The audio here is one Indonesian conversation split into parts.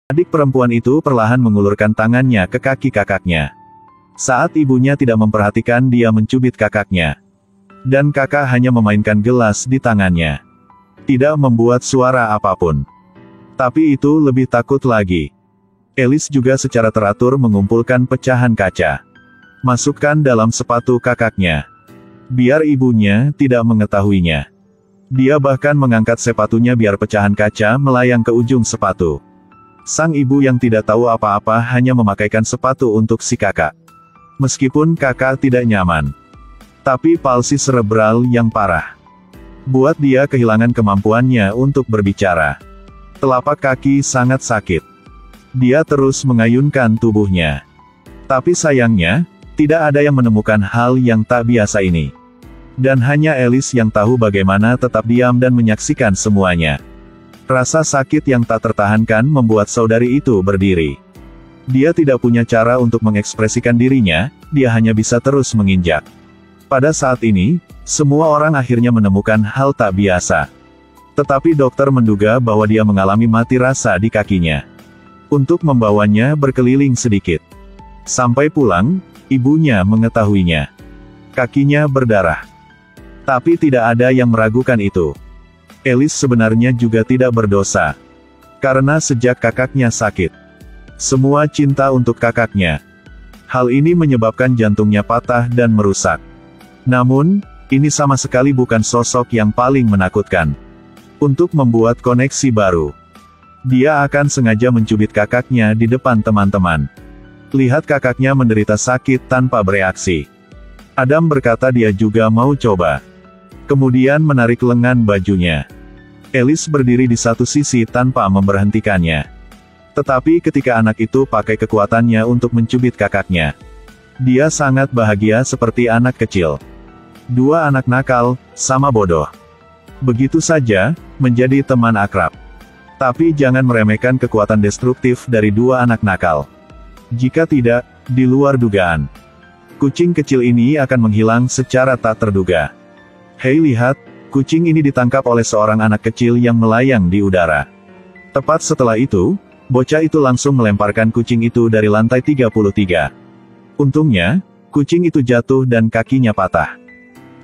Adik perempuan itu perlahan mengulurkan tangannya ke kaki kakaknya. Saat ibunya tidak memperhatikan, dia mencubit kakaknya. Dan kakak hanya memainkan gelas di tangannya. Tidak membuat suara apapun. Tapi itu lebih takut lagi. Alice juga secara teratur mengumpulkan pecahan kaca. Masukkan dalam sepatu kakaknya. Biar ibunya tidak mengetahuinya. Dia bahkan mengangkat sepatunya biar pecahan kaca melayang ke ujung sepatu. Sang ibu yang tidak tahu apa-apa hanya memakaikan sepatu untuk si kakak. Meskipun kakak tidak nyaman. Tapi palsi serebral yang parah buat dia kehilangan kemampuannya untuk berbicara. Telapak kaki sangat sakit. Dia terus mengayunkan tubuhnya. Tapi sayangnya, tidak ada yang menemukan hal yang tak biasa ini. Dan hanya Alice yang tahu bagaimana tetap diam dan menyaksikan semuanya. Rasa sakit yang tak tertahankan membuat saudari itu berdiri. Dia tidak punya cara untuk mengekspresikan dirinya, dia hanya bisa terus menginjak. Pada saat ini, semua orang akhirnya menemukan hal tak biasa. Tetapi dokter menduga bahwa dia mengalami mati rasa di kakinya. Untuk membawanya berkeliling sedikit. Sampai pulang, ibunya mengetahuinya. Kakinya berdarah. Tapi tidak ada yang meragukan itu. Alice sebenarnya juga tidak berdosa. Karena sejak kakaknya sakit, semua cinta untuk kakaknya. Hal ini menyebabkan jantungnya patah dan merusak. Namun, ini sama sekali bukan sosok yang paling menakutkan. Untuk membuat koneksi baru, dia akan sengaja mencubit kakaknya di depan teman-teman. Lihat kakaknya menderita sakit tanpa bereaksi. Adam berkata dia juga mau coba. Kemudian menarik lengan bajunya. Alice berdiri di satu sisi tanpa memberhentikannya. Tetapi ketika anak itu pakai kekuatannya untuk mencubit kakaknya, dia sangat bahagia seperti anak kecil. Dua anak nakal, sama bodoh. Begitu saja, menjadi teman akrab. Tapi jangan meremehkan kekuatan destruktif dari dua anak nakal. Jika tidak, di luar dugaan, kucing kecil ini akan menghilang secara tak terduga. Hei lihat, kucing ini ditangkap oleh seorang anak kecil yang melayang di udara. Tepat setelah itu, bocah itu langsung melemparkan kucing itu dari lantai 33. Untungnya, kucing itu jatuh dan kakinya patah.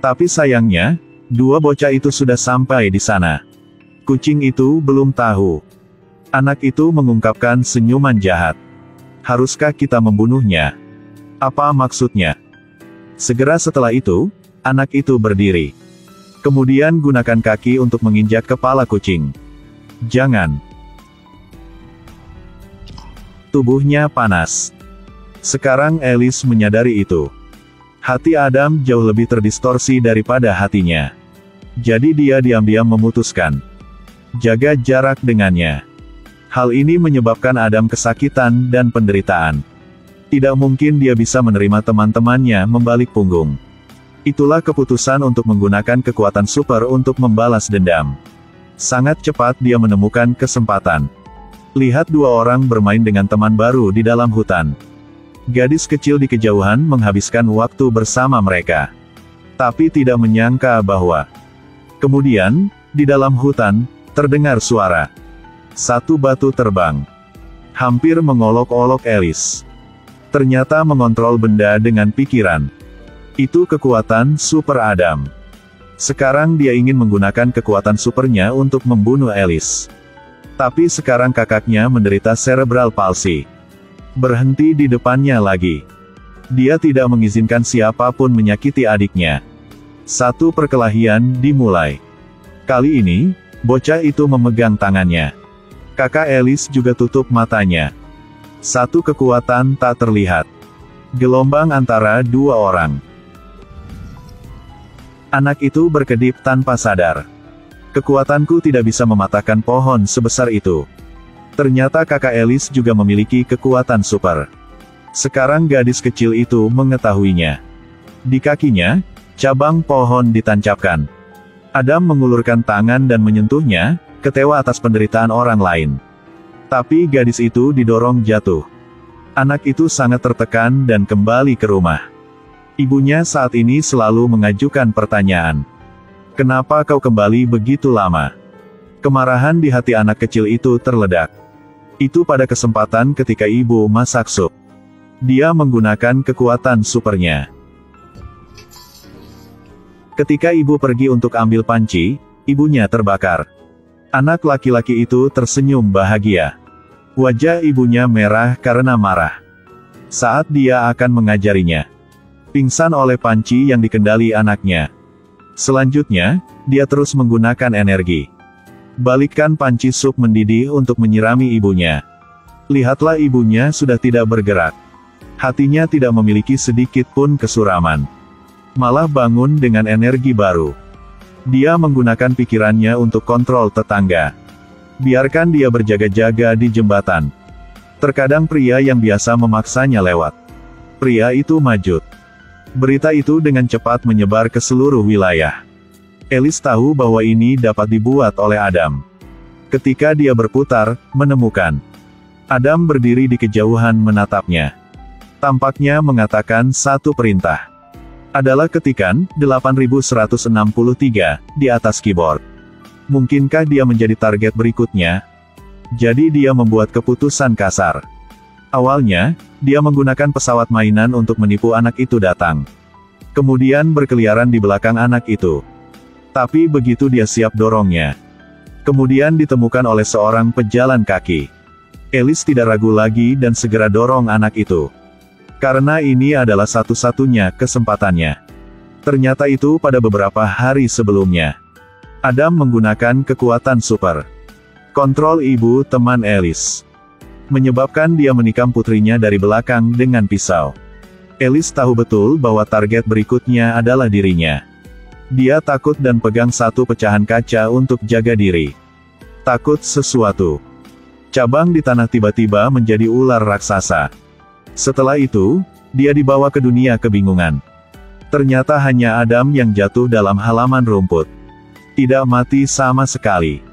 Tapi sayangnya, dua bocah itu sudah sampai di sana. Kucing itu belum tahu. Anak itu mengungkapkan senyuman jahat. Haruskah kita membunuhnya? Apa maksudnya? Segera setelah itu, anak itu berdiri. Kemudian gunakan kaki untuk menginjak kepala kucing. Jangan. Tubuhnya panas. Sekarang Alice menyadari itu. Hati Adam jauh lebih terdistorsi daripada hatinya. Jadi dia diam-diam memutuskan jaga jarak dengannya. Hal ini menyebabkan Adam kesakitan dan penderitaan. Tidak mungkin dia bisa menerima teman-temannya membalik punggung. Itulah keputusan untuk menggunakan kekuatan super untuk membalas dendam. Sangat cepat dia menemukan kesempatan. Lihat dua orang bermain dengan teman baru di dalam hutan. Gadis kecil di kejauhan menghabiskan waktu bersama mereka. Tapi tidak menyangka bahwa kemudian, di dalam hutan, terdengar suara. Satu batu terbang. Hampir mengolok-olok Alice. Ternyata mengontrol benda dengan pikiran. Itu kekuatan super Adam. Sekarang dia ingin menggunakan kekuatan supernya untuk membunuh Alice. Tapi sekarang kakaknya menderita cerebral palsy. Berhenti di depannya lagi. Dia tidak mengizinkan siapapun menyakiti adiknya. Satu perkelahian dimulai. Kali ini, bocah itu memegang tangannya. Kakak Alice juga tutup matanya. Satu kekuatan tak terlihat. Gelombang antara dua orang. Anak itu berkedip tanpa sadar. Kekuatanku tidak bisa mematahkan pohon sebesar itu. Ternyata kakak Alice juga memiliki kekuatan super. Sekarang gadis kecil itu mengetahuinya. Di kakinya, cabang pohon ditancapkan. Adam mengulurkan tangan dan menyentuhnya, kecewa atas penderitaan orang lain. Tapi gadis itu didorong jatuh. Anak itu sangat tertekan dan kembali ke rumah. Ibunya saat ini selalu mengajukan pertanyaan. Kenapa kau kembali begitu lama? Kemarahan di hati anak kecil itu terledak. Itu pada kesempatan ketika ibu masak sup. Dia menggunakan kekuatan supernya. Ketika ibu pergi untuk ambil panci, ibunya terbakar. Anak laki-laki itu tersenyum bahagia. Wajah ibunya merah karena marah. Saat dia akan mengajarinya, pingsan oleh panci yang dikendali anaknya. Selanjutnya, dia terus menggunakan energi. Balikkan panci sup mendidih untuk menyirami ibunya. Lihatlah, ibunya sudah tidak bergerak. Hatinya tidak memiliki sedikit pun kesuraman. Malah bangun dengan energi baru. Dia menggunakan pikirannya untuk kontrol tetangga. Biarkan dia berjaga-jaga di jembatan. Terkadang pria yang biasa memaksanya lewat. Pria itu majut. Berita itu dengan cepat menyebar ke seluruh wilayah. Alice tahu bahwa ini dapat dibuat oleh Adam. Ketika dia berputar, menemukan Adam berdiri di kejauhan menatapnya. Tampaknya mengatakan satu perintah. Adalah ketikan 8163 di atas keyboard. Mungkinkah dia menjadi target berikutnya? Jadi dia membuat keputusan kasar. Awalnya, dia menggunakan pesawat mainan untuk menipu anak itu datang. Kemudian berkeliaran di belakang anak itu. Tapi begitu dia siap dorongnya, kemudian ditemukan oleh seorang pejalan kaki. Alice tidak ragu lagi dan segera dorong anak itu. Karena ini adalah satu-satunya kesempatannya. Ternyata itu pada beberapa hari sebelumnya. Adam menggunakan kekuatan super. Kontrol ibu teman Alice. Menyebabkan dia menikam putrinya dari belakang dengan pisau. Alice tahu betul bahwa target berikutnya adalah dirinya. Dia takut dan pegang satu pecahan kaca untuk jaga diri. Takut sesuatu. Cabang di tanah tiba-tiba menjadi ular raksasa. Setelah itu, dia dibawa ke dunia kebingungan. Ternyata hanya Adam yang jatuh dalam halaman rumput. Tidak mati sama sekali.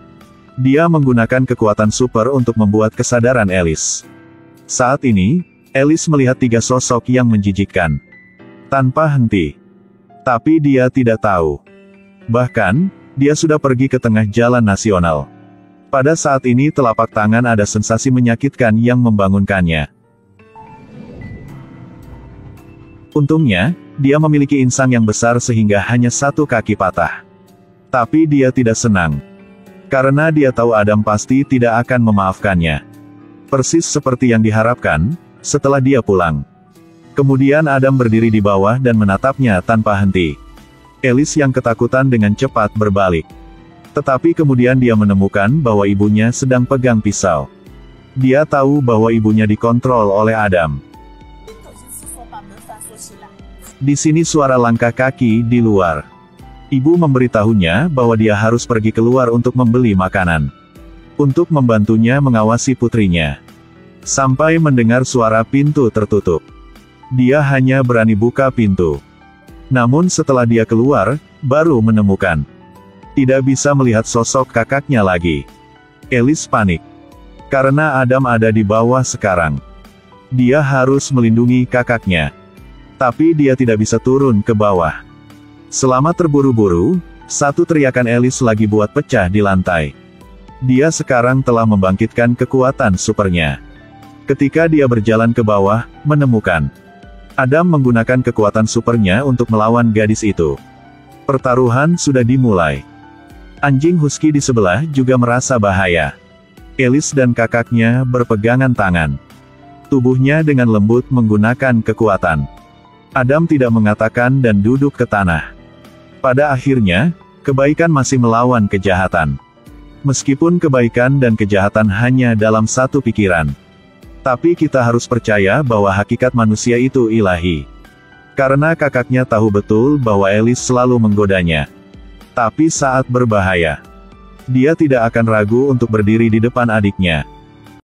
Dia menggunakan kekuatan super untuk membuat kesadaran Alice. Saat ini, Alice melihat tiga sosok yang menjijikkan. Tanpa henti. Tapi dia tidak tahu. Bahkan, dia sudah pergi ke tengah jalan nasional. Pada saat ini telapak tangan ada sensasi menyakitkan yang membangunkannya. Untungnya, dia memiliki insang yang besar sehingga hanya satu kaki patah. Tapi dia tidak senang. Karena dia tahu Adam pasti tidak akan memaafkannya. Persis seperti yang diharapkan, setelah dia pulang. Kemudian Adam berdiri di bawah dan menatapnya tanpa henti. Alice yang ketakutan dengan cepat berbalik. Tetapi kemudian dia menemukan bahwa ibunya sedang pegang pisau. Dia tahu bahwa ibunya dikontrol oleh Adam. Di sini suara langkah kaki di luar. Ibu memberitahunya bahwa dia harus pergi keluar untuk membeli makanan. Untuk membantunya mengawasi putrinya. Sampai mendengar suara pintu tertutup. Dia hanya berani buka pintu. Namun setelah dia keluar, baru menemukan. Tidak bisa melihat sosok kakaknya lagi. Alice panik. Karena Adam ada di bawah sekarang. Dia harus melindungi kakaknya. Tapi dia tidak bisa turun ke bawah. Selama terburu-buru, satu teriakan Alice lagi buat pecah di lantai. Dia sekarang telah membangkitkan kekuatan supernya. Ketika dia berjalan ke bawah, menemukan Adam menggunakan kekuatan supernya untuk melawan gadis itu. Pertaruhan sudah dimulai. Anjing husky di sebelah juga merasa bahaya. Alice dan kakaknya berpegangan tangan. Tubuhnya dengan lembut menggunakan kekuatan. Adam tidak mengatakan dan duduk ke tanah. Pada akhirnya, kebaikan masih melawan kejahatan. Meskipun kebaikan dan kejahatan hanya dalam satu pikiran. Tapi kita harus percaya bahwa hakikat manusia itu ilahi. Karena kakaknya tahu betul bahwa Alice selalu menggodanya. Tapi saat berbahaya, dia tidak akan ragu untuk berdiri di depan adiknya.